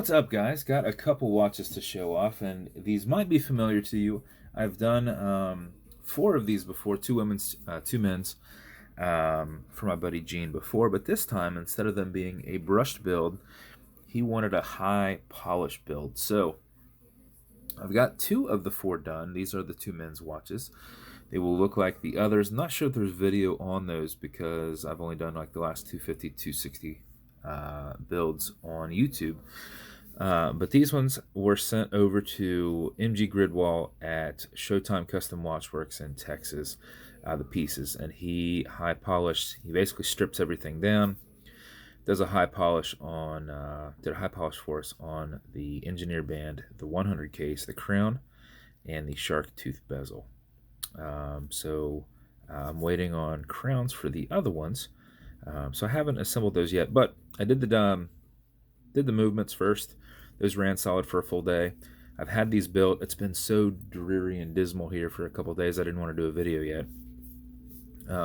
What's up, guys? Got a couple watches to show off, and these might be familiar to you. I've done four of these before, two women's, two men's, for my buddy Gene before, but this time, instead of them being a brushed build, he wanted a high polished build. So I've got two of the four done. These are the two men's watches. They will look like the others. I'm not sure if there's video on those because I've only done like the last 250, 260 builds on YouTube. But these ones were sent over to MG Gridwall at Showtime Custom Watchworks in Texas, the pieces. And he high polished, he basically strips everything down, does a high polish on, did a high polish for us on the engineer band, the 100 case, the crown, and the shark tooth bezel. So I'm waiting on crowns for the other ones. So I haven't assembled those yet, but I did the movements first. Those ran solid for a full day. I've had these built. It's been so dreary and dismal here for a couple of days I didn't want to do a video yet.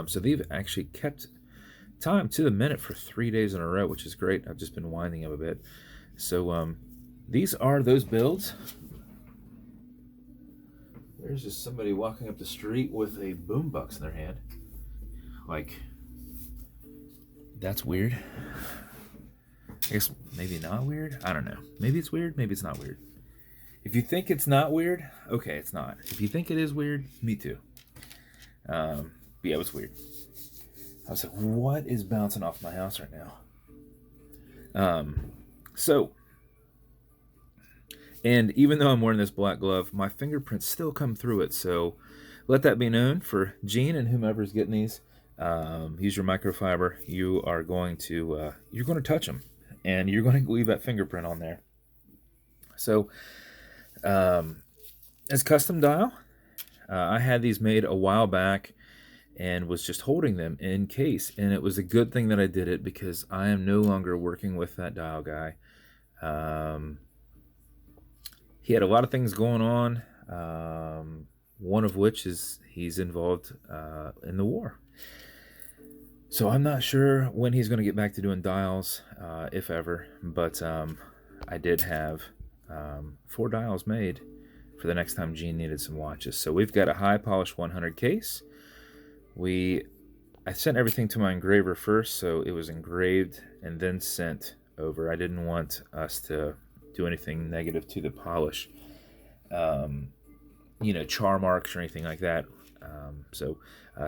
So they've actually kept time to the minute for 3 days in a row, which is great. I've just been winding them a bit. So these are those builds. There's just somebody walking up the street with a boombox in their hand. Like, that's weird. I guess maybe not weird. I don't know. Maybe it's weird. Maybe it's not weird. If you think it's not weird, okay, it's not. If you think it is weird, me too. But yeah, it was weird. I was like, what is bouncing off my house right now? And even though I'm wearing this black glove, my fingerprints still come through it. So let that be known for Gene and whomever's getting these. Use your microfiber. You are going to touch them, and you're going to leave that fingerprint on there. So as custom dial, I had these made a while back and was just holding them in case, and it was a good thing that I did it because I am no longer working with that dial guy. He had a lot of things going on, one of which is he's involved in the war. So I'm not sure when he's going to get back to doing dials, if ever, but I did have 4 dials made for the next time Gene needed some watches. So we've got a high polished 100 case. I sent everything to my engraver first, so it was engraved and then sent over. I didn't want us to do anything negative to the polish, char marks or anything like that. So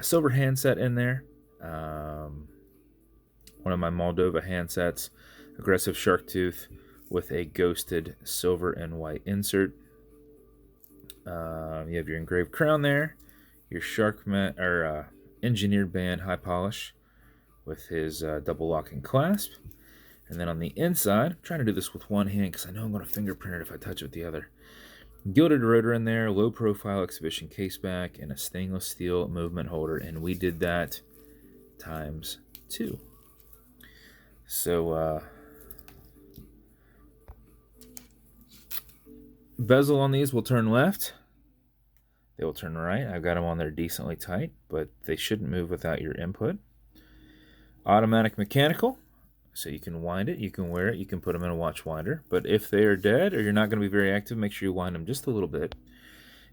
silver handset in there, one of my Moldova handsets, aggressive shark tooth with a ghosted silver and white insert. You have your engraved crown there, your engineered band high polish with his double locking clasp. And then on the inside, I'm trying to do this with one hand because I know I'm going to fingerprint it if I touch it with the other. Gilded rotor in there, low profile exhibition caseback, and a stainless steel movement holder. And we did that times 2. So, bezel on these will turn left. They will turn right. I've got them on there decently tight, but they shouldn't move without your input. Automatic mechanical. So you can wind it, you can wear it, you can put them in a watch winder. But if they are dead or you're not going to be very active, make sure you wind them just a little bit.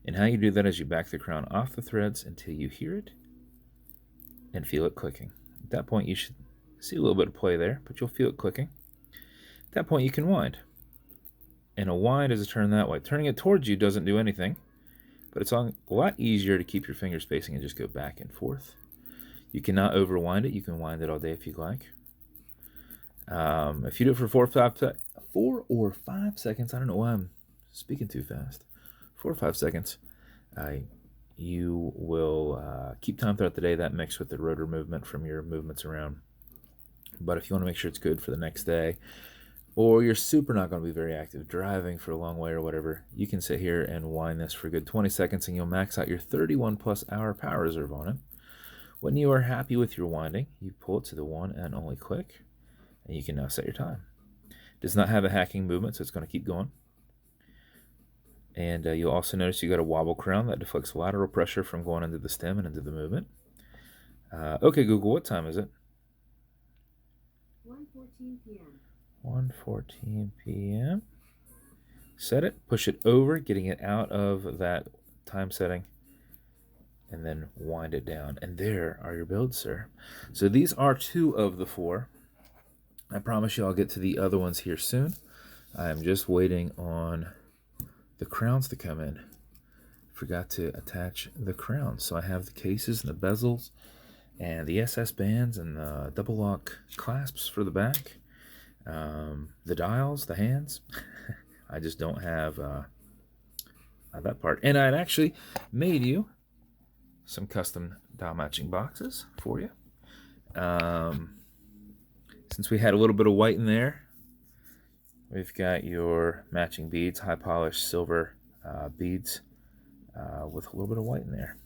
And how you do that is you back the crown off the threads until you hear it and feel it clicking. At that point, you should see a little bit of play there, but you'll feel it clicking. At that point, you can wind. And a wind is a turn that way. Turning it towards you doesn't do anything, but it's a lot easier to keep your finger spacing and just go back and forth. You cannot overwind it. You can wind it all day if you'd like. If you do it for 4 or 5 seconds, I don't know why I'm speaking too fast, 4 or 5 seconds, you will keep time throughout the day, that mixed with the rotor movement from your movements around. But if you want to make sure it's good for the next day, or you're super not going to be very active, driving for a long way or whatever, you can sit here and wind this for a good 20 seconds and you'll max out your 31 plus hour power reserve on it. When you are happy with your winding, you pull it to the one and only click, and you can now set your time. It does not have a hacking movement, so it's going to keep going. And you'll also notice you got a wobble crown that deflects lateral pressure from going into the stem and into the movement. Okay, Google, what time is it? 1:14 p.m. 1:14 p.m. set it, push it over, getting it out of that time setting, and then wind it down. And there are your builds, sir. So these are 2 of the 4. I promise you I'll get to the other ones here soon. I am just waiting on the crowns to come in. Forgot to attach the crowns. So I have the cases and the bezels and the SS bands and the double lock clasps for the back. The dials, the hands. I just don't have that part. And I'd actually made you some custom dial matching boxes for you. Since we had a little bit of white in there, we've got your matching beads, high polished silver beads with a little bit of white in there.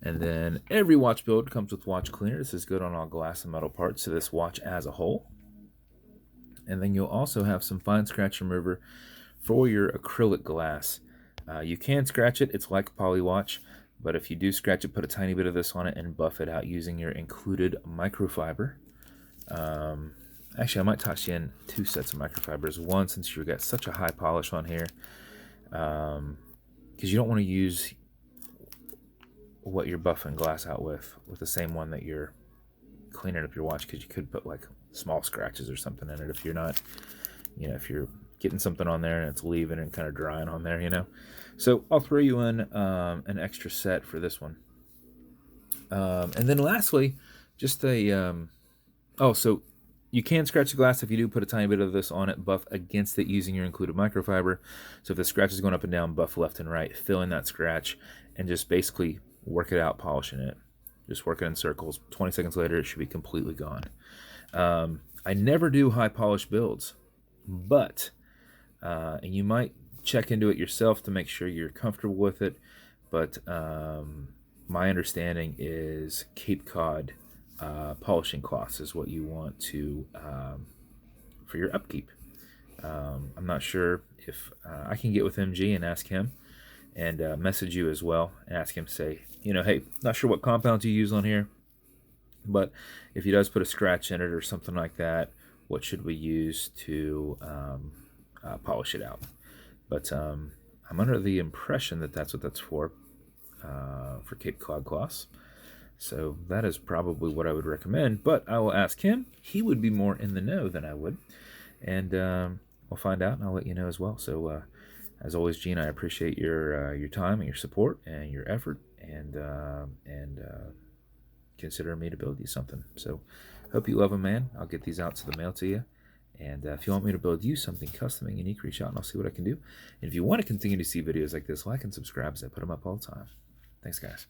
And then every watch build comes with watch cleaner. This is good on all glass and metal parts, so this watch as a whole. And then you'll also have some fine scratch remover for your acrylic glass. You can scratch it. It's like a poly watch, but if you do scratch it, put a tiny bit of this on it and buff it out using your included microfiber. Actually, I might toss you in 2 sets of microfibers. One, since you've got such a high polish on here, because you don't want to use what you're buffing glass out with the same one that you're cleaning up your watch, because you could put like small scratches or something in it if you're not, if you're getting something on there and it's leaving and kind of drying on there, So I'll throw you in an extra set for this one. And then lastly, just a, so you can scratch the glass. If you do, put a tiny bit of this on it, buff against it using your included microfiber. So if the scratch is going up and down, buff left and right, fill in that scratch, and just basically work it out, polishing it. Just work it in circles. 20 seconds later, it should be completely gone. I never do high polish builds, but, and you might check into it yourself to make sure you're comfortable with it, but my understanding is Cape Cod polishing cloths is what you want to for your upkeep. I'm not sure if I can get with MG and ask him, and message you as well and ask him, say, hey, not sure what compounds you use on here, but if he does put a scratch in it or something like that, what should we use to polish it out? But I'm under the impression that that's what that's for Cape Cod cloths. So that is probably what I would recommend, but I will ask him. He would be more in the know than I would, and we'll find out, and I'll let you know as well. So as always, Gene, I appreciate your time and your support and your effort, and consider me to build you something. So hope you love them, man. I'll get these out to the mail to you. And if you want me to build you something custom and unique, reach out and I'll see what I can do. And if you want to continue to see videos like this, like and subscribe, as I put them up all the time. Thanks, guys.